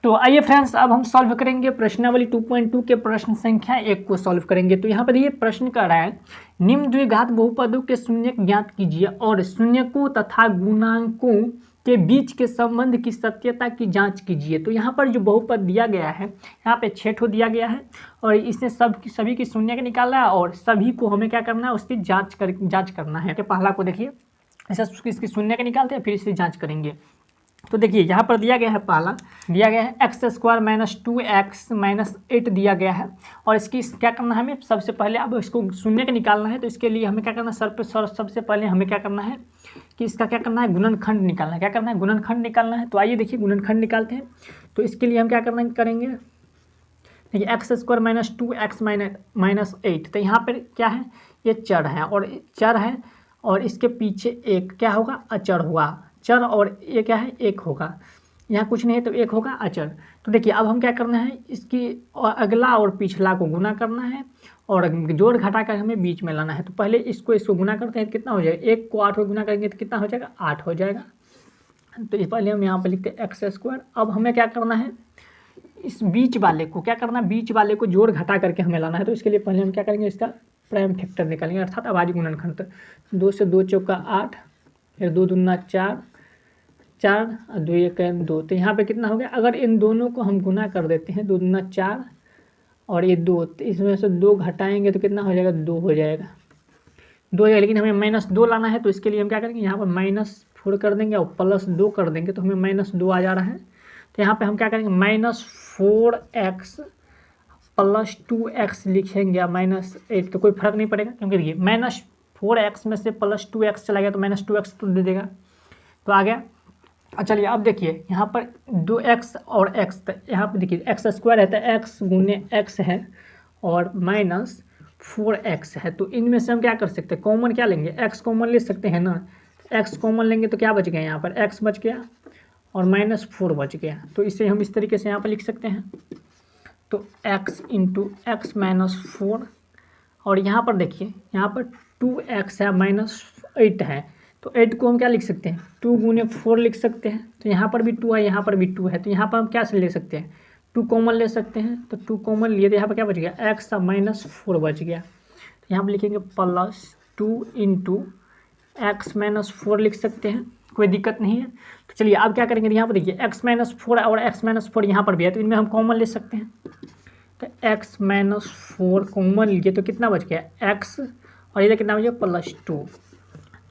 तो आइए फ्रेंड्स, अब हम सॉल्व करेंगे प्रश्नावली 2.2 के प्रश्न संख्या 1 को सॉल्व करेंगे। तो यहाँ पर ये प्रश्न कर रहा है, निम्न द्विघात बहुपदों के शून्यक ज्ञात कीजिए और शून्यकों तथा गुणांकों के बीच के संबंध की सत्यता की जांच कीजिए। तो यहाँ पर जो बहुपद दिया गया है, यहाँ पे 6 ठो दिया गया है और इसने सभी की शून्यक निकालना है और सभी को हमें क्या करना है, उसकी जाँच करना है। पहला को देखिए, ऐसा इसकी शून्यक निकालते हैं, फिर इसे जाँच करेंगे। तो देखिए यहाँ पर दिया गया है, पहला दिया गया है x² - 2x - 8 दिया गया है और इसकी क्या करना है, हमें सबसे पहले अब इसको शून्य का निकालना है। तो इसके लिए हमें क्या करना है, सबसे पहले हमें क्या करना है कि इसका क्या करना है, गुणनखंड निकालना है। क्या करना है, गुणनखंड निकालना है। तो आइए देखिए गुणनखंड निकालते हैं। तो इसके लिए हम क्या करेंगे, देखिए x² - 2x - 8। तो यहाँ पर क्या है, ये चर है और इसके पीछे एक क्या होगा, अचर होगा। चर और ये क्या है, एक होगा। यहाँ कुछ नहीं है तो एक होगा अचर। तो देखिए अब हम क्या करना है, इसकी अगला और पिछला को गुना करना है और जोड़ घटा कर हमें बीच में लाना है। तो पहले इसको गुना करते हैं, कितना हो जाएगा, 1 को 8 को गुना करेंगे तो कितना हो जाएगा, 8 हो जाएगा। तो इस पहले हम यहाँ पर लिखते हैं x²। अब हमें क्या करना है, इस बीच वाले को क्या करना है, बीच वाले को जोड़ घटा करके हमें लाना है। तो इसके लिए पहले हम क्या करेंगे, इसका प्राइम फैक्टर निकालेंगे, अर्थात अभाज्य गुणनखंड। 2 से 2 चौका 8, फिर 2 दूना 4, 4 और 2 एक 2। तो यहाँ पे कितना हो गया, अगर इन दोनों को हम गुना कर देते हैं, 2 दूना 4 और ये 2, तो इसमें से 2 घटाएंगे तो कितना हो जाएगा, 2 हो जाएगा, 2 हो जाएगा। लेकिन हमें -2 लाना है। तो इसके लिए हम क्या करेंगे, यहाँ पर -4 कर देंगे और +2 कर देंगे तो हमें -2 आ जा रहा है। तो यहाँ पे हम क्या करेंगे, -4x + 2x लिखेंगे या -8, तो कोई फर्क नहीं पड़ेगा क्योंकि देखिए -4x में से +2x चला गया तो -2x तो दे देगा। तो आ गया। चलिए अब देखिए यहाँ पर 2x और x, यहाँ पर देखिए x² है तो x गुने x है और -4x है। तो इनमें से हम क्या कर सकते हैं, कॉमन क्या लेंगे, x कॉमन ले सकते हैं ना। x कॉमन लेंगे तो क्या बच गया, यहाँ पर x बच गया और -4 बच गया। तो इसे हम इस तरीके से यहाँ पर लिख सकते हैं। तो x × x - 4 और यहाँ पर देखिए, यहाँ पर 2x है -8 है। तो 8 को हम क्या लिख सकते हैं, 2 गुने 4 लिख सकते हैं। तो यहाँ पर भी 2 है, यहाँ पर भी 2 है। तो यहाँ पर हम क्या से ले सकते हैं, 2 कॉमन ले सकते हैं। तो 2 कॉमन लिए तो यहाँ पर क्या बच गया, x -4 बच गया। तो यहाँ पर लिखेंगे +2 × x - 4 लिख सकते हैं, कोई दिक्कत नहीं है। तो चलिए अब क्या करेंगे, यहाँ पर देखिए x -4 और x -4 यहाँ पर भी है तो इनमें हम कॉमन ले सकते हैं। तो x -4 कॉमन लिए तो कितना बच गया, x और इधर कितना बच गया, +2।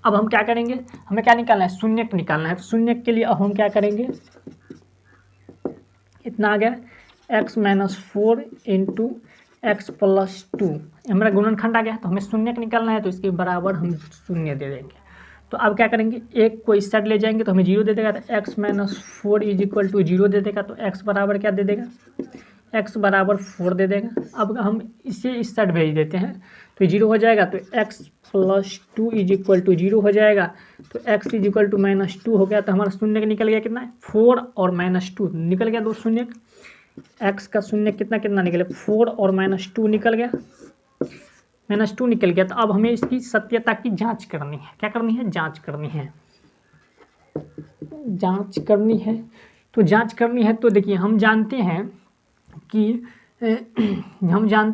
अब हम क्या करेंगे, हमें क्या निकालना है, शून्यक निकालना है। तो शून्यक के लिए अब हम क्या करेंगे, इतना आ गया x -4 × x + 2, हमारा गुणनखंड आ गया। तो हमें शून्यक निकालना है तो इसके बराबर हम शून्य दे देंगे। तो अब क्या करेंगे, एक को इस साइड ले जाएंगे तो हमें 0 दे देगा। तो x -4 = 0 दे देगा। तो x बराबर क्या दे देगा, x बराबर 4 दे देगा। अब हम इसे इस साइड भेज देते हैं तो 0 हो जाएगा। तो x + 2 = 0 हो जाएगा। तो x = -2 हो गया। तो हमारा शून्यक निकल गया कितना है, 4 और -2 निकल गया, 2 शून्यक। x का शून्यक कितना निकले, 4 और -2 निकल गया, -2 निकल गया। तो अब हमें इसकी सत्यता की जांच करनी है। क्या करनी है, जांच करनी है, जांच करनी है। तो जांच करनी है तो देखिए हम जानते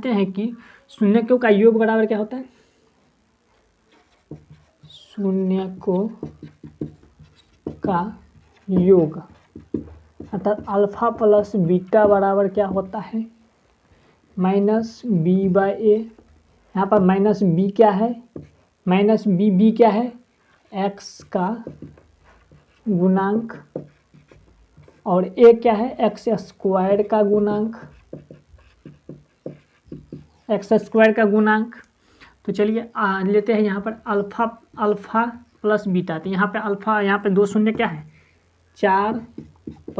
हैं कि शून्यकों का योग बराबर क्या होता है, शून्यकों का योग अर्थात अल्फा प्लस बीटा बराबर क्या होता है, -b/a। यहाँ पर -b क्या है, -b क्या है, x का गुणांक और a क्या है, x² का गुणांक, x² का गुणांक। तो चलिए लेते हैं यहाँ पर अल्फा प्लस बीटा। तो यहाँ पे अल्फा, यहाँ पे 2 शून्य क्या है, 4 +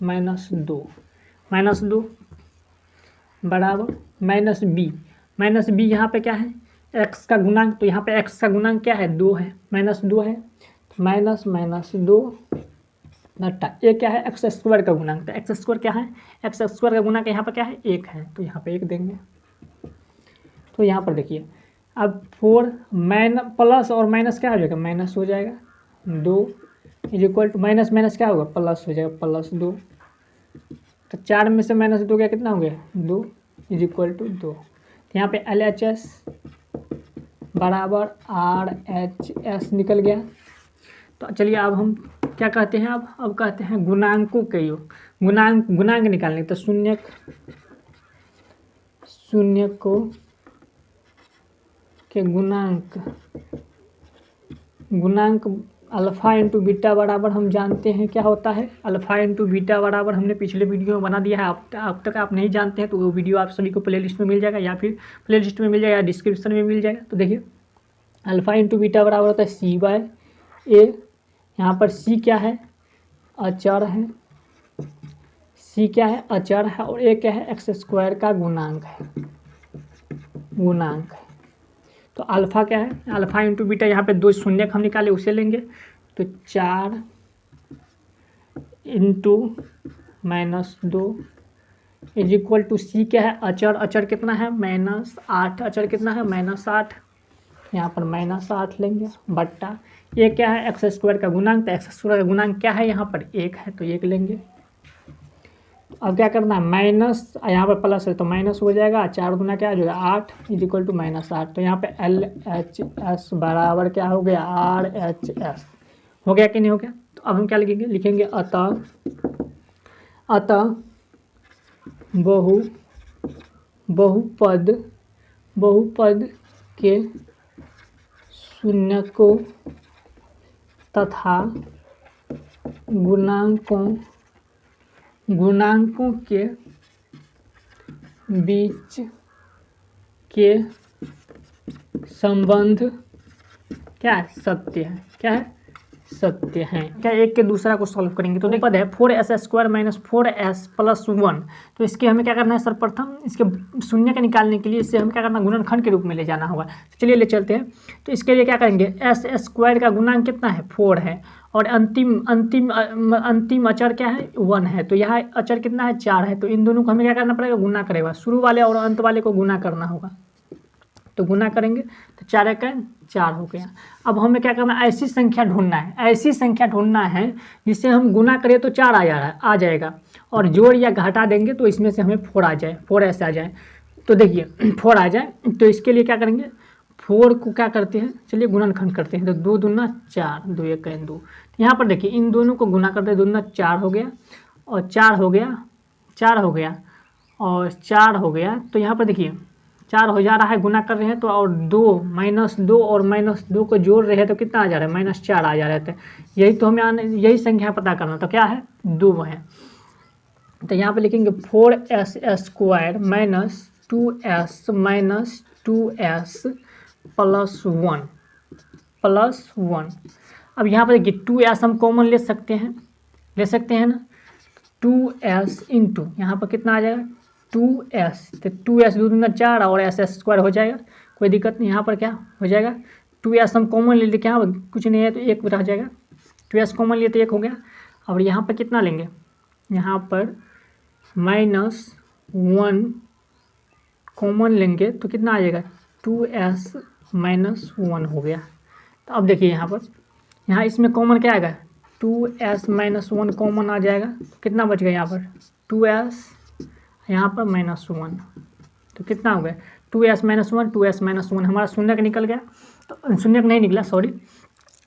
-2 बराबर -b यहाँ पे क्या है, x का गुणांक। तो यहाँ पे x का गुणांक क्या है, 2 है, -2 है। -2 घटा ये क्या है, x² का गुणांक। तो x² क्या है, x² का गुणांक यहाँ पर क्या है, 1 है। तो यहाँ पे 1 देंगे। तो यहाँ पर देखिए अब 4 प्लस और माइनस क्या हो जाएगा, माइनस हो जाएगा। 2 = माइनस क्या होगा, प्लस हो जाएगा, +2 तो 4 में से -2 गया, कितना हो गया 2 इज इक्वल टू 2। तो यहाँ पे LHS बराबर RHS निकल गया। तो चलिए अब हम क्या कहते हैं, अब कहते हैं गुणांकों के योग, गुणांक निकालने। तो शून्यकों के गुणांक अल्फा इंटू बीटा बराबर, हम जानते हैं क्या होता है, अल्फा इंटू बीटा बराबर हमने पिछले वीडियो में बना दिया है। अब तक आप नहीं जानते हैं तो वो वीडियो आप सभी को प्लेलिस्ट में मिल जाएगा, या फिर प्लेलिस्ट में मिल जाएगा या डिस्क्रिप्शन में मिल जाएगा। तो देखिए अल्फा इंटू बीटा बराबर होता है C/A। यहाँ पर C क्या है, अचर है, C क्या है, अचर है, और A क्या है, x² का गुणांक है। तो अल्फा क्या है, अल्फा इंटू बीटा, यहाँ पे 2 शून्य हम निकाले उसे लेंगे। तो 4 into -2 is equal to C क्या है, अचर कितना है, -8, अचर कितना है, -8, यहाँ पर -8 लेंगे, बट्टा ये क्या है, x² का गुणांक। तो x² का गुणांक क्या है, यहाँ पर 1 है तो 1 लेंगे। अब क्या करना है, माइनस, यहाँ पर प्लस है तो माइनस हो जाएगा, 4 गुना क्या हो जाएगा 8 इज इक्वल टू -8। तो यहाँ पे LHS बराबर क्या हो गया, RHS हो गया कि नहीं हो गया। तो अब हम क्या लिखेंगे अतः बहुपद के शून्यकों तथा गुणांकों के बीच के संबंध क्या है, सत्य है। क्या है, सत्य है। क्या एक के दूसरा को सॉल्व करेंगे। तो पद है 4s² - 4s + 1। तो इसके हमें क्या करना है, सर्वप्रथम इसके शून्य का निकालने के लिए इसे हमें क्या करना, गुणनखंड के रूप में ले जाना होगा। तो चलिए ले चलते हैं। तो इसके लिए क्या करेंगे, s² का गुणांक कितना है, 4 है, और अंतिम अचर क्या है, 1 है। तो यहाँ अचर कितना है, 4 है। तो इन दोनों को हमें क्या करना पड़ेगा, गुना करेगा, शुरू वाले और अंत वाले को गुना करना होगा। तो गुना करेंगे तो 4 × 4 हो गया। अब हमें क्या करना है, ऐसी संख्या ढूंढना है जिससे हम गुना करें तो 4 आ जाएगा, और जोड़ या घटा देंगे तो इसमें से हमें 4 आ जाए, 4s आ जाए। तो देखिए 4 आ जाए, तो इसके लिए क्या करेंगे, 4 को क्या करते हैं, चलिए गुणनखंड करते हैं। तो 2 दूना 4, 2 × 1 = 2। तो यहाँ पर देखिए इन दोनों को गुना करते हैं, 2 दूना 4 हो गया, और 4 हो गया, 4 हो गया, और 4 हो गया। तो यहाँ पर देखिए 4 हो जा रहा है, गुना कर रहे हैं तो, और 2 -2 और -2 को जोड़ रहे हैं तो कितना आ जा रहा है, -4 आ जा रहा है। यही तो हमें यही संख्या पता करना। तो क्या है, 2 है। तो यहाँ पे लिखेंगे 4s² - 2s + 1 अब यहाँ पर देखिए 2s हम कॉमन ले सकते हैं ना। 2s इंटू यहाँ पर कितना आ जाएगा, 2s। तो 2s 2 दूना 4 और s² हो जाएगा, कोई दिक्कत नहीं। यहाँ पर क्या हो जाएगा, 2s हम कॉमन ले लेके, यहाँ कुछ नहीं है तो 1 रह जाएगा। 2s कॉमन लिए तो 1 हो गया। और यहाँ पर कितना लेंगे, यहाँ पर -1 कॉमन लेंगे तो कितना आ जाएगा, 2s - 1 हो गया। तो अब देखिए यहाँ इसमें कॉमन क्या आएगा, 2s - 1 कॉमन आ जाएगा। तो कितना बच गया यहाँ पर, 2s, यहाँ पर -1। तो कितना हो गया, 2s - 1, 2s - 1 हमारा शून्य का निकल गया। तो शून्य का नहीं निकला, सॉरी।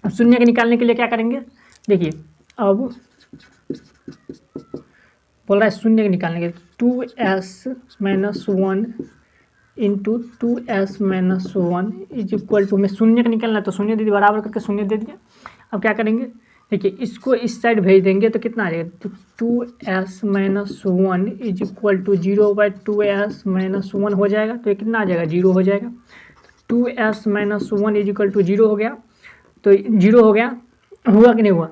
अब शून्य के निकालने के लिए क्या करेंगे, देखिए अब बोल रहा है शून्य के निकालने के लिए 2s - 1 into 2s - 1 is equal to, हमें शून्य का निकलना है तो शून्य दे दिया, बराबर करके शून्य दे दिया। अब क्या करेंगे, देखिए इसको इस साइड भेज देंगे तो कितना आ जाएगा, तो 2s - 1 is equal to 0/2s - 1 हो जाएगा। तो ये कितना आ जाएगा, 0 हो जाएगा। 2s - 1 इज इक्वल टू 0 हो गया। तो 0 हो गया, हुआ कि नहीं हुआ,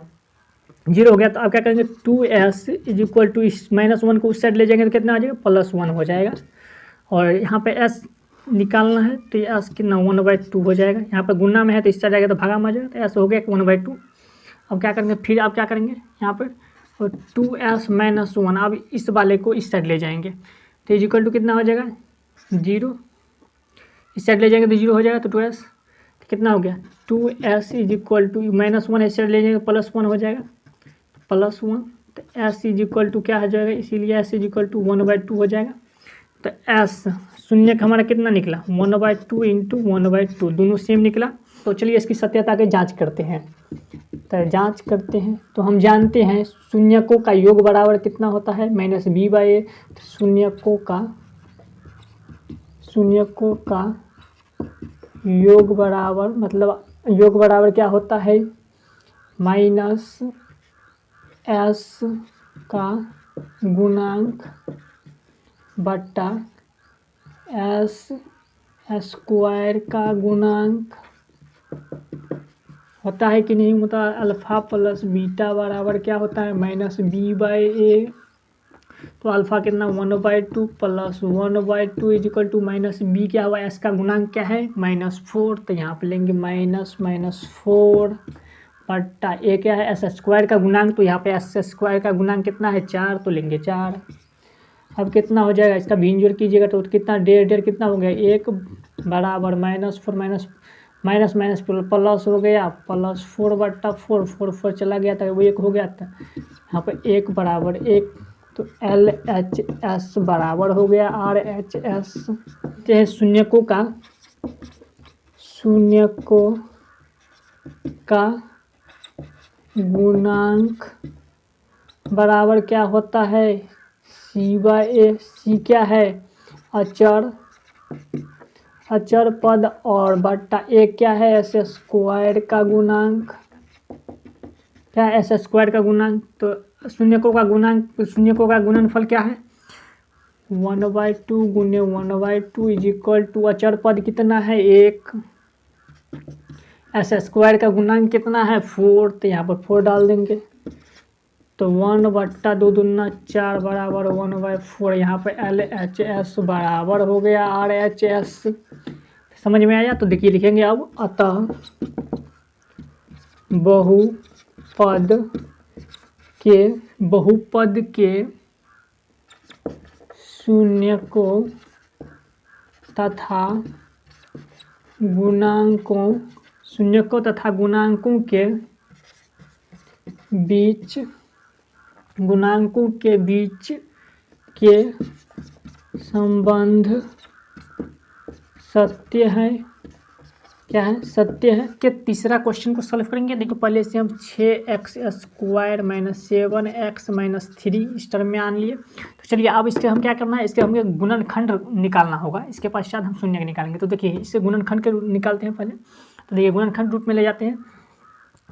0 हो गया। तो अब क्या करेंगे, 2s इज इक्वल टू इस -1 को उस साइड ले जाएंगे तो कितना आ जाएगा, +1 हो जाएगा। और यहाँ पे s निकालना है तो ये s कितना 1/2 हो जाएगा। यहाँ पर गुना में है तो इस साइड आएगा तो भागा में आ जाएगा, तो s हो गया 1/2। अब क्या करेंगे, फिर आप क्या करेंगे यहाँ पर, और 2s - 1 अब इस वाले को इस साइड ले जाएंगे तो इज इक्वल टू कितना हो जाएगा, 0। इस साइड ले जाएंगे तो 0 हो जाएगा। तो 2s तो कितना हो गया, 2s इज इक्वल टू -1 इस साइड ले जाएंगे +1 हो जाएगा, +1। तो एस इज इक्वल टू क्या हो जाएगा, इसीलिए एस इज इक्वल टू 1/2 हो जाएगा। तो एस शून्य का हमारा कितना निकला 1/2 इंटू 1/2, दोनों सेम निकला। तो चलिए इसकी सत्यता की जांच करते हैं। तो जांच करते हैं तो हम जानते हैं शून्यकों का योग बराबर कितना होता है -b/a। तो शून्यकों का योग बराबर मतलब योग बराबर क्या होता है -s का गुणांक बट्टा s स्क्वायर का गुणांक होता है कि नहीं होता। अल्फ़ा प्लस बीटा बराबर क्या होता है -b/a। तो अल्फ़ा कितना 1/2 plus 1/2 is equal to -b क्या हुआ, एस का गुणांक क्या है -4। तो यहाँ पे लेंगे -4 बट्टा ए क्या है एस स्क्वायर का गुणांक। तो यहाँ पे एस स्क्वायर का गुणांक कितना है 4, तो लेंगे 4। अब कितना हो जाएगा इसका भी जोड़ कीजिएगा तो कितना 1.5 कितना हो गया 1 बराबर -4 माइनस प्लस हो गया +4 बट्टा 4 चला गया था वो 1 हो गया था। यहाँ पर 1 बराबर 1 तो LHS बराबर हो गया RHS। शून्यकों का गुणांक बराबर क्या होता है c/a। c क्या है अचर पद और बट्टा ए क्या है एस स्क्वायर का गुणांक। क्या है एस स्क्वायर का गुणांक। तो शून्यकों का गुणनफल क्या है 1/2 गुने 1/2 इज इक्वल टू अचर पद कितना है 1, एस स्क्वायर का गुणांक कितना है 4। तो यहाँ पर 4 डाल देंगे तो 1/2 दूना 4 बराबर 1/4। यहाँ पे LHS बराबर हो गया RHS। समझ में आया। तो देखिए लिखेंगे अब अतः बहुपद के शून्यकों तथा गुणांकों के बीच के संबंध सत्य है। क्या है सत्य है। के तीसरा क्वेश्चन को सॉल्व करेंगे। देखो पहले से हम 6x² - 7x - 3 इस टर्म में आन लिए। तो चलिए अब इसके हम क्या करना है इसके हमें गुणनखंड निकालना होगा। इसके पश्चात हम शून्य निकालेंगे। तो देखिए इससे गुणनखंड के निकालते हैं पहले। तो देखिए गुणनखंड रूप में ले जाते हैं।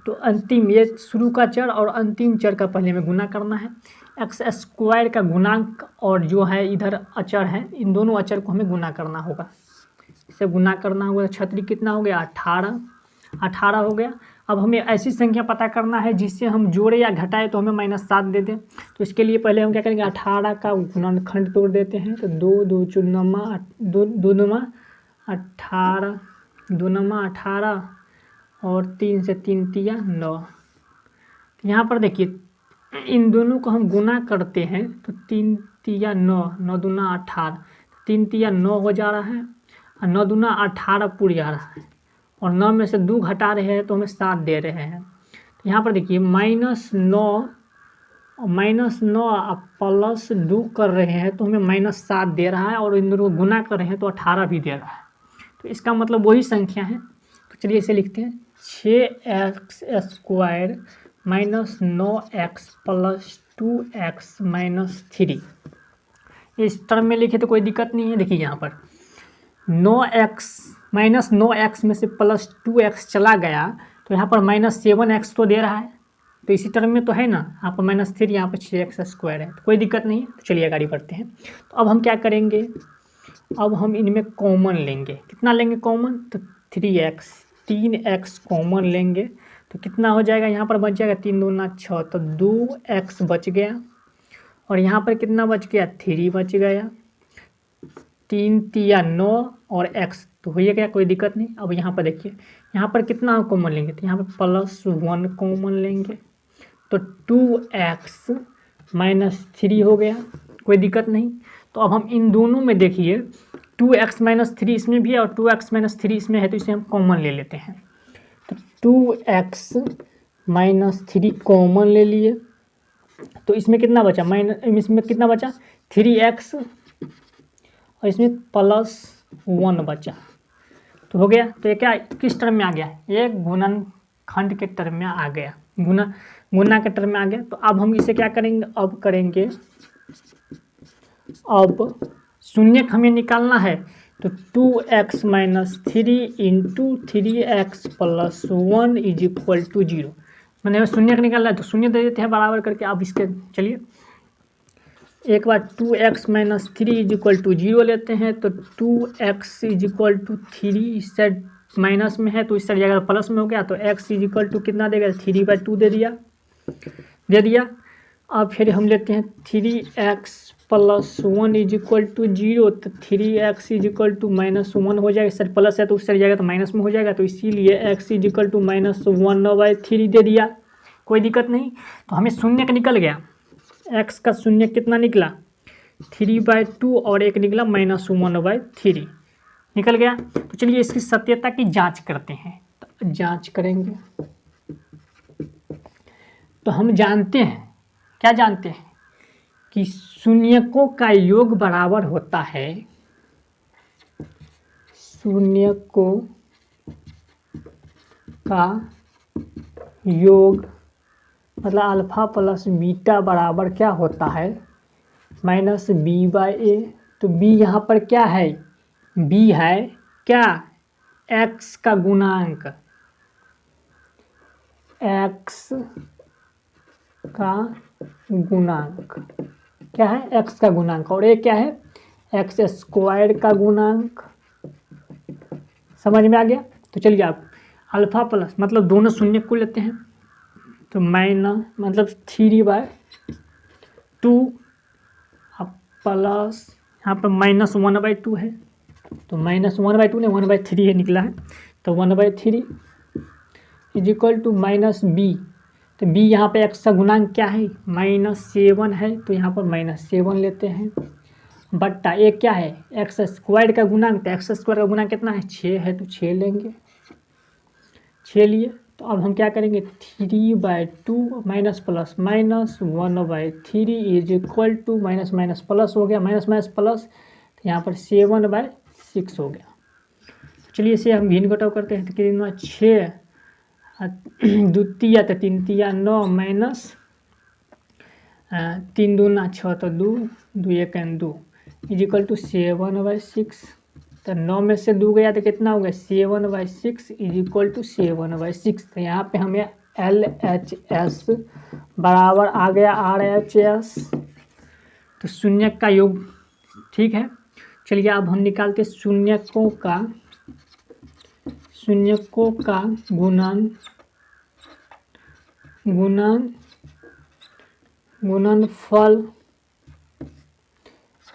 तो अंतिम ये शुरू का चर और अंतिम चर का पहले में गुना करना है। x² का गुणांक और जो है इधर अचर है इन दोनों अचर को हमें गुना करना होगा। इसे गुना करना होगा। छतरी कितना हो गया 18 हो गया। अब हमें ऐसी संख्या पता करना है जिससे हम जोड़े या घटाए तो हमें -7 दे दें। तो इसके लिए पहले हम क्या करेंगे 18 का गुणनखंड तोड़ देते हैं। तो 2 2 18 और 3 से 3 तिया 9। यहाँ पर देखिए इन दोनों को हम गुना करते हैं तो 3 तिया 9 9 दूना 18 3 तिया 9 हो जा रहा है और 9 दूना 18 पूरी आ रहा है और 9 में से 2 घटा रहे हैं तो हमें 7 दे रहे हैं। तो यहाँ पर देखिए -9 +2 कर रहे हैं तो हमें -7 दे रहा है और इन दोनों को गुना कर रहे हैं तो 18 भी दे रहा है। तो इसका मतलब वही संख्या है। तो चलिए इसे लिखते हैं 6x² - 9x + 2x - 3। इस टर्म में लिखे तो कोई दिक्कत नहीं है। देखिए यहाँ पर 9x -9x में से +2x चला गया तो यहाँ पर -7x तो दे रहा है। तो इसी टर्म में तो है ना। यहाँ पर -3 यहाँ पर 6x² है तो कोई दिक्कत नहीं है। तो चलिए आगे बढ़ते हैं। तो अब हम क्या करेंगे अब हम इनमें कॉमन लेंगे। कितना लेंगे कॉमन तो 3x कॉमन लेंगे तो कितना हो जाएगा यहाँ पर बच जाएगा 3 दूना 6 तो 2x बच गया और यहाँ पर कितना बच गया 3 बच गया। 3 तिया 9 और x तो हो गया कोई दिक्कत नहीं। अब यहाँ पर देखिए यहाँ पर कितना कॉमन लेंगे तो यहाँ पर +1 कॉमन लेंगे तो 2x - 3 हो गया कोई दिक्कत नहीं। तो अब हम इन दोनों में देखिए 2x - 3 इसमें भी है और 2x - 3 इसमें है तो इसे हम कॉमन ले लेते हैं। तो 2x - 3 कॉमन ले लिए तो इसमें कितना बचा इसमें कितना बचा 3x और इसमें +1 बचा। तो हो गया। तो ये क्या किस टर्म में आ गया, ये गुणनखंड के टर्म में आ गया, गुना के टर्म में आ गया। तो अब हम इसे क्या करेंगे, अब शून्य हमें निकालना है। तो 2x - 3 × 3x + 1 = 0। मैंने शून्य का निकालना है तो शून्य दे देते हैं बराबर करके। अब इसके चलिए एक बार 2x - 3 = 0 लेते हैं। तो 2x = 3 इस साइड माइनस में है तो इस साइड जाएगा प्लस में हो गया। तो x = कितना देगा 3/2 दे दिया। अब फिर हम लेते हैं 3x + 1 = 0। तो 3x = -1 हो जाएगा, इस साइड प्लस है तो उस साइड जाएगा तो माइनस में हो जाएगा। तो इसीलिए x = -1/3 दे दिया, कोई दिक्कत नहीं। तो हमें शून्य का निकल गया, x का शून्य कितना निकला 3/2 और एक निकला -1/3 निकल गया। तो चलिए इसकी सत्यता की जांच करते हैं। तो जांच करेंगे तो हम जानते हैं, क्या जानते हैं कि शून्यकों का योग बराबर होता है, शून्यकों का योग मतलब अल्फा प्लस बीटा बराबर क्या होता है -b/a। तो b यहाँ पर क्या है, b है क्या x का गुणांक, x का गुणांक क्या है x का गुणांक, और ये क्या है x² का गुणांक। समझ में आ गया। तो चलिए आप अल्फा प्लस मतलब दोनों शून्य को लेते हैं तो मतलब 3/2 प्लस यहाँ पर -1/2 है तो -1/2 ने 1/3 है निकला है। तो 1/3 = -b। तो b यहाँ पे x का गुणांक क्या है -7 है तो यहाँ पर -7 लेते हैं बट्टा एक क्या है x² का गुणांक। तो x² का गुणांक कितना है 6 है तो 6 लेंगे, 6 लिए। तो अब हम क्या करेंगे 3/2 माइनस प्लस -1/3 माइनस प्लस हो गया, माइनस प्लस तो यहाँ पर 7/6 हो गया। चलिए इसे हम भिन्न घटाव करते हैं। तो कितना 6 द्वितीय तो 3 तिया 9 माइनस 3 दूना 6 तो 2 2 1 2 = 7/6। तो 9 में से 2 गया तो कितना हो गया 7/6 = 7/6। तो यहाँ पे हमें LHS बराबर आ गया RHS। तो शून्य का योग ठीक है। चलिए अब हम निकालते शून्यकों का गुणनफल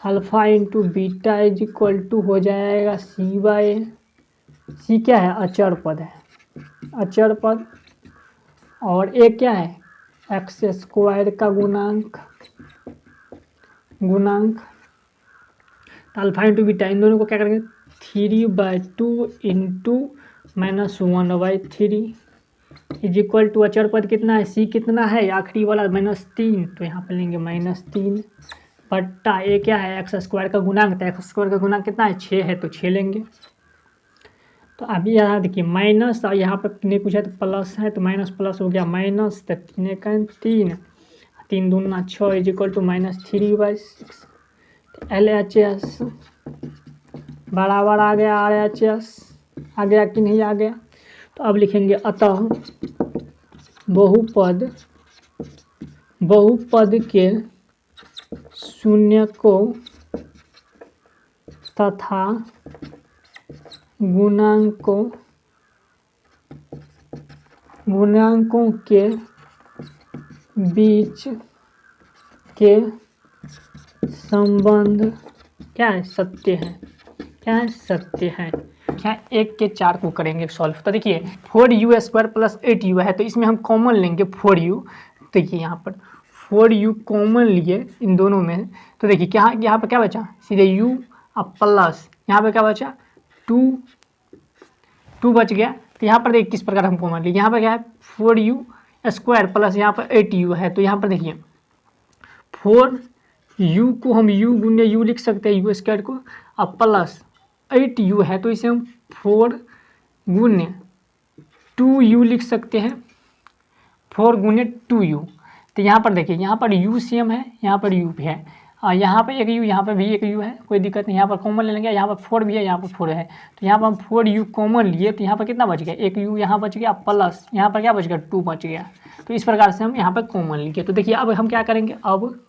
अल्फा × बीटा = हो जाएगा c/a। c क्या है अचर पद है, अचर पद। और a क्या है x² का गुणांक। तो अल्फा × बीटा इन दोनों को क्या करेंगे 3/2 × -1/3 = अचर पद कितना है c कितना है आखिरी वाला -3 तो यहाँ पे लेंगे -3 बट्टा ए क्या है x² का गुणांक। तो x² का गुणांक कितना है 6 है तो 6 लेंगे। तो अभी यहाँ देखिए माइनस और यहाँ पर ने पूछा तो प्लस है तो माइनस प्लस हो गया माइनस। तो 3 3 दूना 6 = -3/6। LHS बराबर आ गया RHS आ गया कि नहीं आ गया। तो अब लिखेंगे अतः बहुपद के शून्यकों तथा गुणांकों के बीच के संबंध क्या है सत्य है। क्या है सत्य है। क्या 1 के 4 को करेंगे सॉल्व। तो देखिए 4u² + 8u है तो इसमें हम कॉमन लेंगे 4u। देखिए यहाँ पर 4u कॉमन लिए इन दोनों में। तो देखिए क्या यहाँ पर क्या बचा सीधे u अब प्लस यहाँ पर क्या बचा 2 बच गया। तो यहाँ पर देखिए किस प्रकार हम कॉमन लिए। यहाँ पर क्या है 4u² प्लस यहाँ पर 8u है। तो यहाँ पर देखिए 4u को हम u गुने u लिख सकते हैं, u² को, अब प्लस 8u है तो इसे हम 4 गुने 2u लिख सकते हैं, 4 गुने 2u। तो यहाँ पर देखिए, यहाँ पर u सेम है, यहाँ पर u भी है, और यहाँ पर एक u, यहाँ पर भी एक u है, कोई दिक्कत नहीं। यहाँ पर कॉमन ले लेंगे, यहाँ पर 4 भी है, यहाँ पर 4 है, तो यहाँ पर हम 4u कॉमन लिए तो यहाँ पर कितना बच गया, एक u यहाँ बच गया, प्लस यहाँ पर क्या बच गया, 2 बच गया। तो इस प्रकार से हम यहाँ पर कॉमन लिए। तो देखिए अब हम क्या करेंगे, अब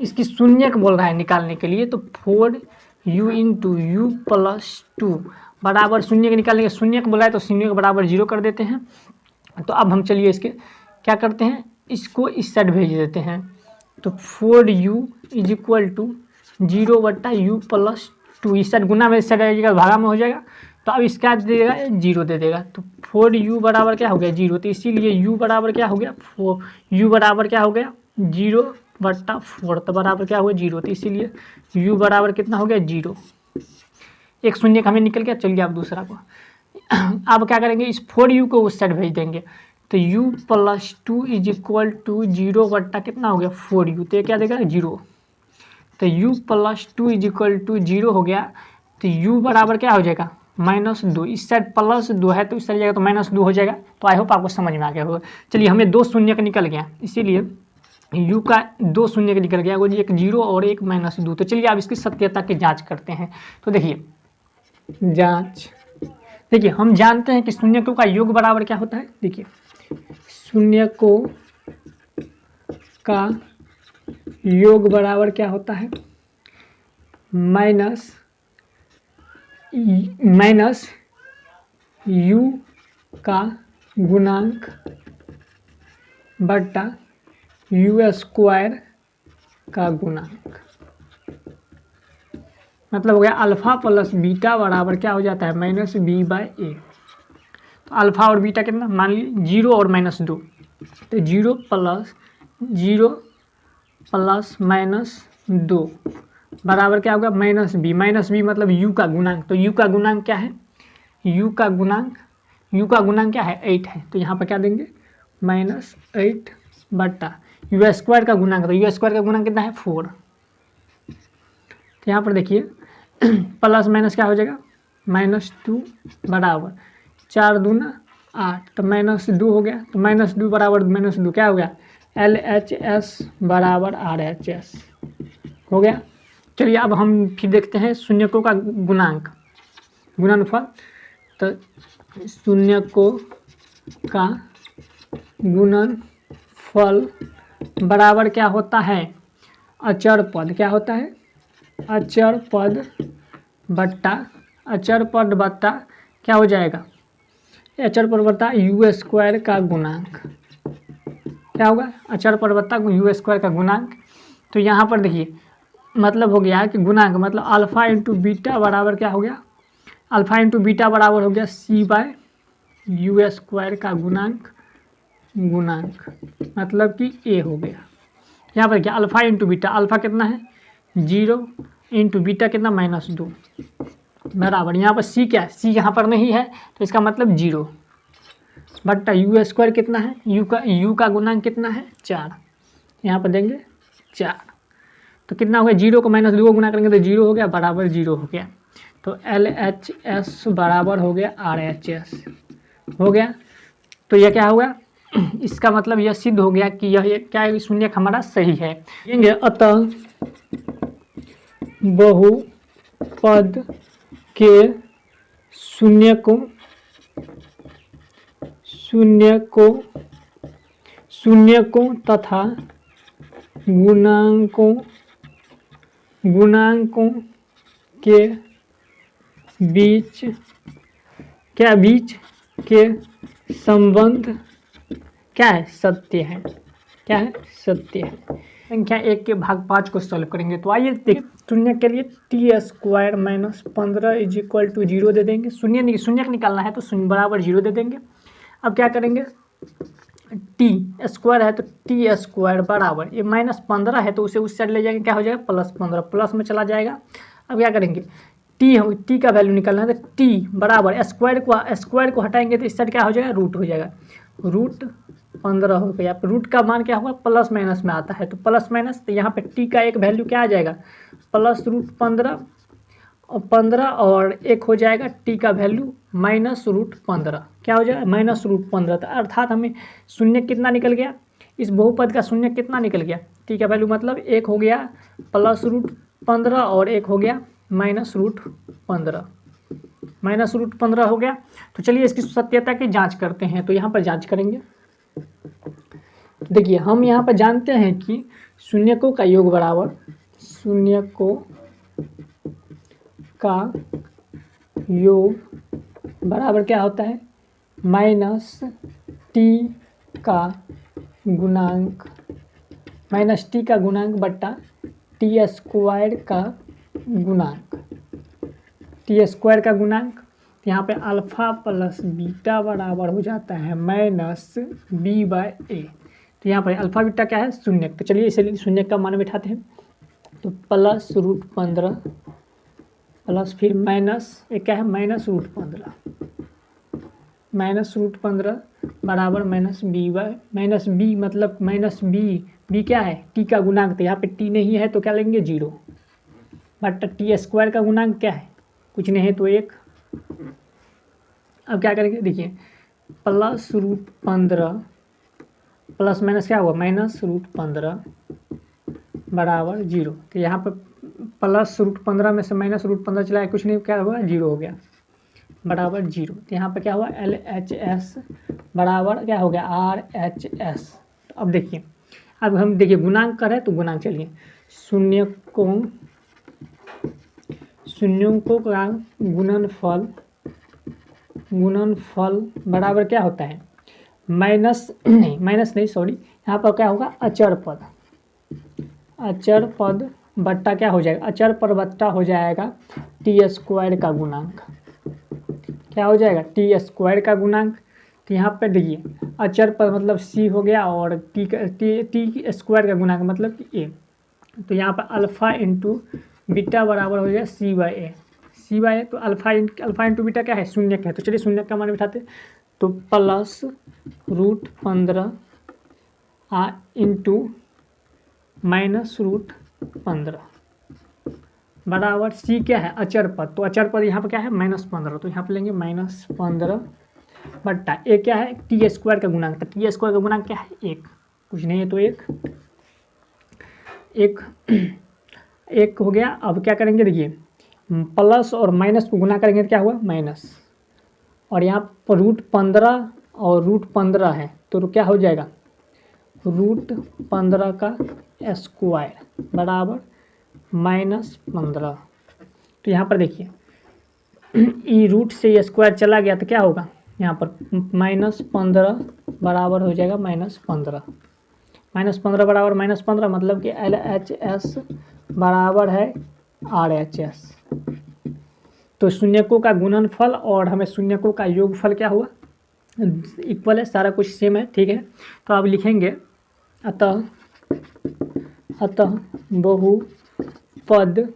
इसकी शून्यक बोल रहा है निकालने के लिए, तो 4u इंटू u प्लस 2 बराबर शून्यक निकालेंगे। शून्यक बोला है तो शून्य के बराबर 0 कर देते हैं। तो अब हम चलिए इसके क्या करते हैं, इसको इस साइड भेज देते हैं। तो 4u इज इक्वल टू 0 बट्टा u प्लस 2, इस साइड गुना में, इस साइड आइएगा भागा में हो जाएगा। तो अब इसका दे देगा 0 दे देगा, तो 4u बराबर क्या हो गया, 0। तो इसीलिए u बराबर क्या हो गया, 4u बराबर क्या हो गया 0 बट्टा 4, तो बराबर क्या हुआ 0। तो इसीलिए u बराबर कितना हो गया 0, एक शून्य हमें निकल गया। चलिए अब दूसरा को अब क्या करेंगे, इस 4u को उस साइड भेज देंगे। तो u plus 2 is equal to 0 बट्टा कितना हो गया 4u, तो ये क्या देगा 0। तो u plus 2 is equal to 0 हो गया, तो u बराबर क्या हो जाएगा -2, इस साइड प्लस 2 है तो इस साइड जाएगा तो -2 हो जाएगा। तो आई होप आपको समझ में आ गया होगा। चलिए हमें 2 शून्य का निकल गया, इसीलिए u का 2 शून्य का निकल गया, वो एक 0 और एक -2। तो चलिए अब इसकी सत्यता की जाँच करते हैं। तो देखिए जाँच, देखिए हम जानते हैं कि शून्यकों का योग बराबर क्या होता है। देखिए शून्यकों का योग बराबर क्या होता है, माइनस u का गुणांक बट्टा u² का गुणांक, मतलब हो गया अल्फ़ा प्लस बीटा बराबर क्या हो जाता है -b/a। तो अल्फ़ा और बीटा कितना, मान लीजिए 0 और -2, तो 0 प्लस -2 बराबर क्या होगा -b। -b मतलब u का गुणांक, तो u का गुणांक क्या है, u का गुणांक क्या है 8 है। तो यहाँ पर क्या देंगे -8 बट्टा u² का गुणांक, तो u² का गुणांक कितना है 4। तो यहाँ पर देखिए प्लस माइनस क्या हो जाएगा -2 बराबर 4 दूना 8, तो -2 हो गया। तो -2 बराबर -2 क्या हो गया LHS बराबर RHS हो गया। चलिए अब हम फिर देखते हैं शून्यकों का गुणनफल। तो शून्यकों का गुणनफल बराबर क्या होता है, अचर पद, क्या होता है अचर पद बट्टा क्या हो जाएगा, अचर पद बट्टा u² का गुणांक, क्या होगा अचर पद बट्टा u² का गुणांक। तो यहाँ पर देखिए मतलब हो गया कि गुणांक मतलब अल्फ़ा इंटू बीटा बराबर क्या हो गया, अल्फ़ा इंटू बीटा बराबर हो गया c/u² का गुणांक मतलब कि a हो गया। यहाँ पर क्या अल्फ़ा इंटू बीटा, अल्फ़ा कितना है 0 इंटू बीटा कितना -2 बराबर, यहाँ पर c क्या है, c यहाँ पर नहीं है तो इसका मतलब 0 बट्टा u² कितना है, u का गुणांक कितना है 4, यहाँ पर देंगे 4। तो कितना हो गया 0 को -2 को गुना करेंगे तो 0 हो गया बराबर 0 हो गया। तो LHS बराबर हो गया RHS हो गया। तो यह क्या होगा, इसका मतलब यह सिद्ध हो गया कि यह क्या है, शून्यक हमारा सही है। अतः बहुपद के शून्यकों तथा गुणांकों के बीच के संबंध क्या है, सत्य है, क्या है सत्य है। संख्या 1 के भाग 5 को सॉल्व करेंगे। तो आइए देखिए शून्य के लिए t² - 15 इज इक्वल टू 0 दे देंगे, शून्य निकालना है तो शून्य बराबर 0 दे देंगे। अब क्या करेंगे, t² है तो t² बराबर ये -15 है तो उसे उस साइड ले जाएंगे, क्या हो जाएगा +15, प्लस में चला जाएगा। अब क्या करेंगे t का वैल्यू निकालना है तो t बराबर स्क्वायर को हटाएंगे तो इस साइड क्या हो जाएगा रूट हो जाएगा, रूट 15 हो गया। रूट का मान क्या होगा, प्लस माइनस में आता है, तो प्लस माइनस, तो यहाँ पे टी का एक वैल्यू क्या आ जाएगा, +√15 और 15 और एक हो जाएगा टी का वैल्यू -√15। क्या हो जाएगा, -√15। तो अर्थात हमें शून्य कितना निकल गया, इस बहुपद का शून्य कितना निकल गया, टी का वैल्यू मतलब एक हो गया +√15 और एक हो गया -√15। -√15 हो गया। तो चलिए इसकी सत्यता की जांच करते हैं। तो यहाँ पर जांच करेंगे, देखिए हम यहाँ पर जानते हैं कि शून्यकों का योग बराबर, शून्यकों का योग बराबर क्या होता है, -t का गुणांक, -t का गुणांक बट्टा t² का गुणांक, t² का गुणांक। यहाँ पे अल्फा प्लस बीटा बराबर हो जाता है -b/a। तो यहाँ पर अल्फा बीटा क्या है, शून्य। तो चलिए इसे शून्य का मान बिठाते हैं। तो +√15 प्लस फिर माइनस, ये क्या है -√15, -√15 बराबर -b मतलब -b क्या है, टी का गुणांक। तो यहाँ पे टी नहीं है तो क्या लेंगे 0, बट t² का गुणांक क्या है, कुछ नहीं है तो 1। अब क्या करेंगे, देखिए +√15 प्लस माइनस क्या हुआ, -√15 बराबर 0। तो यहाँ पर +√15 में से -√15 चला, कुछ नहीं, क्या हुआ 0 हो गया, बराबर 0। तो यहाँ पर क्या हुआ, LHS बराबर क्या हो गया, RHS। तो अब देखिए, अब हम देखिए गुणांक कर रहे हैं तो गुणांक, चलिए शून्यों का गुणनफल बराबर क्या होता है, माइनस नहीं सॉरी, यहाँ पर क्या होगा, अचर पद बट्टा क्या हो जाएगा, अचर पर बट्टा हो जाएगा t² का गुणांक। क्या हो जाएगा, t² का गुणांक। तो यहाँ पर देखिए अचर पर मतलब c हो गया और t² का गुणांक मतलब a। तो यहाँ पर अल्फा इंटू बीटा बराबर हो जाएगा c/a। तो अल्फा इंटू बीटा क्या है, शून्य का है। तो चलिए शून्य का मान बिठाते, तो +√15 इंटू -√15 बराबर सी क्या है, अचर पद। तो अचर पद यहाँ पर क्या है, -15। तो यहाँ पर लेंगे -15 बट्टा ए क्या है, t² का गुणांक। तो t² का गुणांक क्या है, 1, कुछ नहीं है तो 1 हो गया। अब क्या करेंगे, देखिए प्लस और माइनस को गुना करेंगे तो क्या हुआ, माइनस, और यहाँ पर √15 और √15 है तो क्या हो जाएगा, √15 का स्क्वायर बराबर -15। तो यहाँ पर देखिए ई रूट से ये स्क्वायर चला गया तो क्या होगा, यहाँ पर -15 बराबर हो जाएगा -15। -15 बराबर -15 मतलब कि LHS बराबर है RHS। तो शून्यकों का गुणनफल और हमें शून्यकों का योगफल क्या हुआ, इक्वल है, सारा कुछ सेम है, ठीक है। तो अब लिखेंगे अतः बहुपद,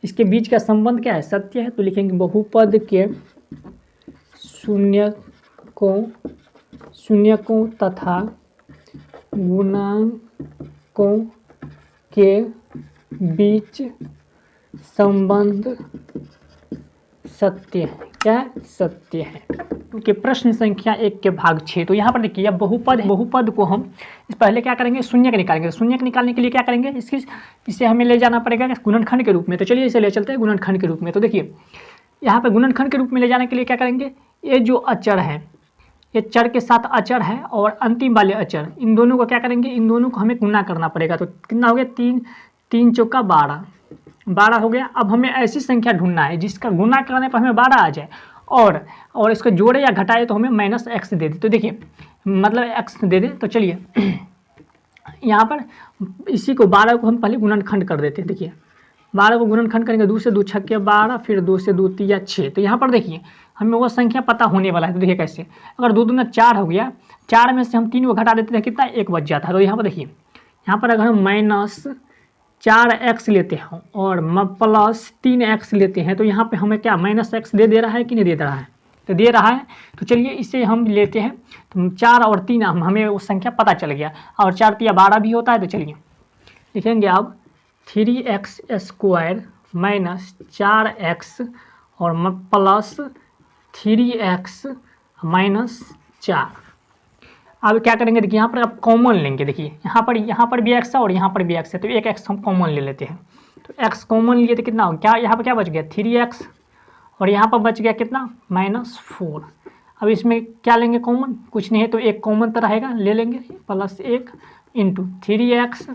इसके बीच का संबंध क्या है, सत्य है। तो लिखेंगे बहुपद के शून्यकों तथा गुणांकों के बीच संबंध सत्य है। क्या है, सत्य है। क्योंकि प्रश्न संख्या 1 के भाग 6। तो यहाँ पर देखिए अब बहुपद को हम इस पहले क्या करेंगे, शून्यक निकालेंगे। शून्यक निकालने के लिए क्या करेंगे, इसे हमें ले जाना पड़ेगा गुणनखंड के रूप में। तो चलिए इसे ले चलते हैं गुणनखंड के रूप में। तो देखिए यहाँ पे गुणनखंड के रूप में ले जाने के लिए क्या करेंगे, ये जो अचर है, ये चर के साथ अचर है और अंतिम वाले अचर, इन दोनों को क्या करेंगे, इन दोनों को हमें गुना करना पड़ेगा। तो कितना हो गया, 3 चौका 12 हो गया। अब हमें ऐसी संख्या ढूंढना है जिसका गुना करने पर हमें 12 आ जाए और इसको जोड़े या घटाए तो हमें -x दे दे। तो देखिए मतलब x दे दे। तो चलिए यहाँ पर इसी को 12 को हम पहले गुणनखंड कर देते हैं। देखिए 12 को गुणनखंड करेंगे, 2 से 2 छक्के 12, फिर 2 से 2 तिया 6। तो यहाँ पर देखिए हमें वो संख्या पता होने वाला है। तो देखिए कैसे, अगर 2 दूना 4 हो गया, 4 में से हम 3 को घटा देते हैं, कितना 1 बच जाता है। तो यहाँ पर देखिए, यहाँ पर अगर हम -4x लेते हैं और +3x लेते हैं तो यहाँ पे हमें क्या -x दे रहा है कि नहीं दे रहा है, तो दे रहा है। तो चलिए इसे हम लेते हैं, तो 4 और 3 हमें वो संख्या पता चल गया, और 4 तिया 12 भी होता है। तो चलिए लिखेंगे अब 3x² माइनस 4x और प्लस 3x माइनस 4। अब क्या करेंगे, देखिए यहाँ पर आप कॉमन लेंगे। देखिए यहाँ पर भी x है और यहाँ पर भी x है, तो एक x हम कॉमन ले लेते हैं। तो x कॉमन लिए तो कितना हो क्या, यहाँ पर क्या बच गया 3x, और यहाँ पर बच गया कितना -4। अब इसमें क्या लेंगे कॉमन, कुछ नहीं है, तो एक कॉमन तो रहेगा, ले लेंगे +1 इंटू 3x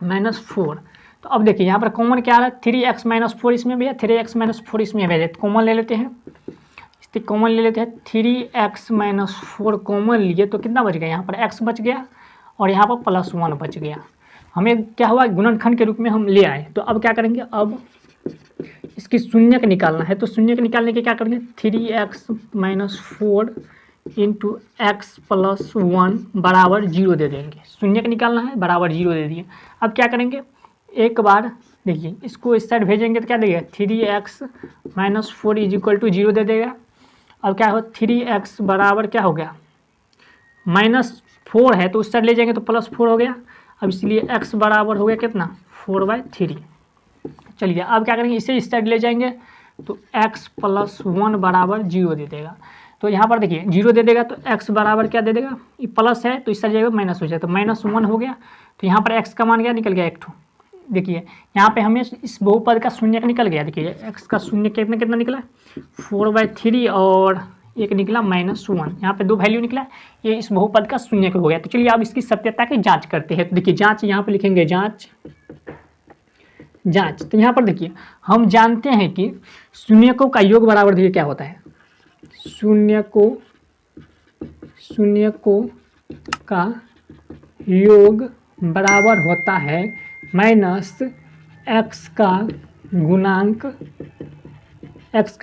-4। तो अब देखिए यहाँ पर कॉमन क्या है, 3x -4 इसमें भी है, 3x -4 इसमें भी है, तो कॉमन ले लेते हैं। इससे कॉमन ले लेते हैं, 3x -4 कॉमन लिए तो कितना बच गया, यहाँ पर x बच गया और यहाँ पर +1 बच गया। हमें क्या हुआ, गुणनखंड के रूप में हम ले आए। तो अब क्या करेंगे, अब इसकी शून्यक निकालना है। तो शून्यक निकालने के क्या करेंगे, 3x -4 इंटू x +1 बराबर 0 दे देंगे। शून्यक निकालना है, बराबर 0 दे दिए। अब क्या करेंगे, एक बार देखिए इसको इस साइड भेजेंगे तो क्या देगा, 3x -4 = 0 दे देगा। अब क्या हो, 3x बराबर क्या हो गया, -4 है, तो उस साइड ले जाएंगे तो +4 हो गया। अब इसलिए x बराबर हो गया कितना, 4/3। चलिए अब क्या करेंगे, इसे इस साइड ले जाएंगे तो x +1 बराबर 0 दे देगा। तो यहाँ पर देखिए 0 दे देगा तो x बराबर क्या दे देगा, ये प्लस है तो इस साइड जाएगा माइनस हो जाए, तो -1 हो गया। तो यहाँ पर x का मान क्या निकल गया, 1। देखिए यहाँ पे हमें इस बहुपद का शून्यक निकल गया। देखिए x का शून्य कितना निकला, 4/3 और एक निकला -1। यहाँ पे 2 वैल्यू निकला, ये इस बहुपद का शून्यक हो गया। तो चलिए अब इसकी सत्यता की जांच करते हैं। तो देखिए जांच यहाँ पे लिखेंगे, जांच। तो यहाँ पर देखिए हम जानते हैं कि शून्यकों का योग बराबर, देखिए क्या होता है, शून्यकों का योग बराबर होता है -x का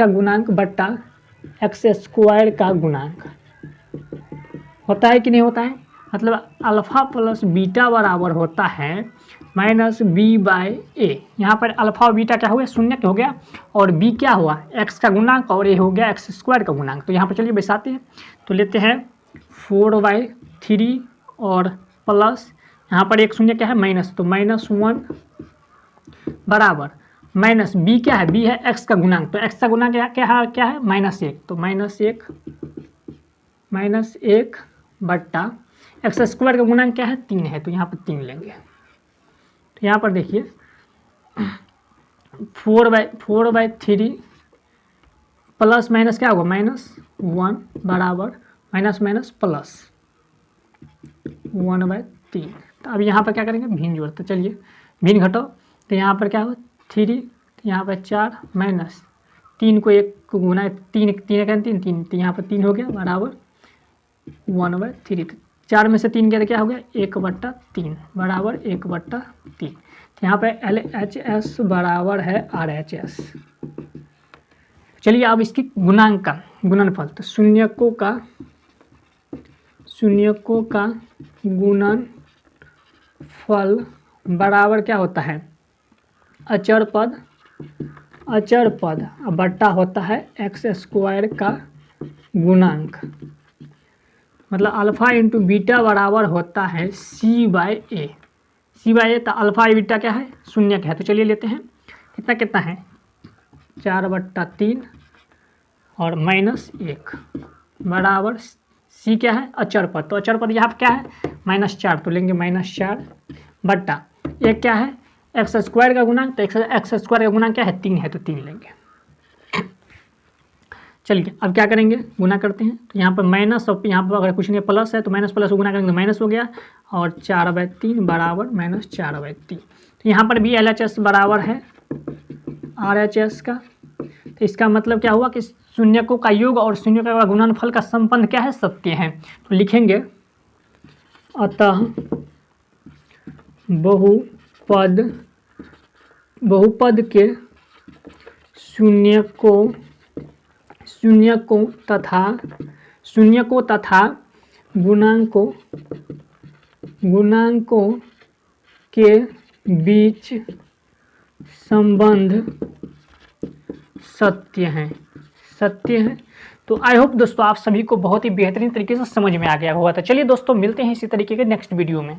गुणांक बट्टा x² का गुणांक। होता है कि नहीं होता है, मतलब अल्फ़ा प्लस बीटा बराबर होता है -b/a। यहाँ पर अल्फ़ा और बीटा क्या हो गया, शून्यक हो गया, और b क्या हुआ, x का गुणांक, और a हो गया x² का गुणांक। तो यहाँ पर चलिए बैसाते हैं, तो लेते हैं 4/3 और प्लस यहाँ पर एक शून्य क्या है, माइनस, तो -1 बराबर माइनस b क्या है, b है x का गुणांक, तो x का गुणांक क्या है -1, तो -1 बट्टा x² का गुणांक क्या है, 3 है, तो यहाँ पर 3 लेंगे। तो यहाँ पर देखिए 4/3 प्लस माइनस क्या होगा, -1 बराबर माइनस प्लस 1/3। तो अब यहाँ पर क्या करेंगे, भिन्न जोड़। तो चलिए भिन्न घटाओ, तो यहाँ पर क्या होगा 3, तो यहाँ पर 4 माइनस 3 को 1 को गुना 3 तो यहाँ पर 3 हो गया बराबर 1/3। 4 में से 3 गया तो क्या हो गया, 1/3 बराबर 1/3। तो यहाँ पे LHS बराबर है RHS। चलिए अब इसकी गुणांक का गुणनफल, तो शून्यकों का गुणनफल बराबर क्या होता है, अचर पद बट्टा होता है x² का गुणांक। मतलब अल्फ़ा इंटू बीटा बराबर होता है c/a। तो अल्फ़ा बीटा क्या है, शून्यक है। तो चलिए लेते हैं, कितना है 4/3 और -1 बराबर c क्या है, अचर पद। तो अचर पद यहाँ पर क्या है, -4, तो लेंगे -4 बट्टा एक क्या है x² का गुणांक, तो x² का गुणांक क्या है, 3 है, तो 3 लेंगे। चलिए अब क्या करेंगे, गुना करते हैं। तो यहाँ पर माइनस और यहाँ पर अगर कुछ नहीं प्लस है तो माइनस प्लस गुना करेंगे तो माइनस हो गया, और 4/3 बराबर -4/3। तो यहाँ पर भी LHS बराबर है RHS का। तो इसका मतलब क्या हुआ कि शून्यकों का योग और शून्यकों का गुणनफल का संबंध क्या है, सत्य है। तो लिखेंगे अतः बहुपद के शून्यकों तथा गुणांकों के बीच संबंध सत्य है। तो आई होप दोस्तों आप सभी को बहुत ही बेहतरीन तरीके से समझ में आ गया होगा। तो चलिए दोस्तों मिलते हैं इसी तरीके के नेक्स्ट वीडियो में।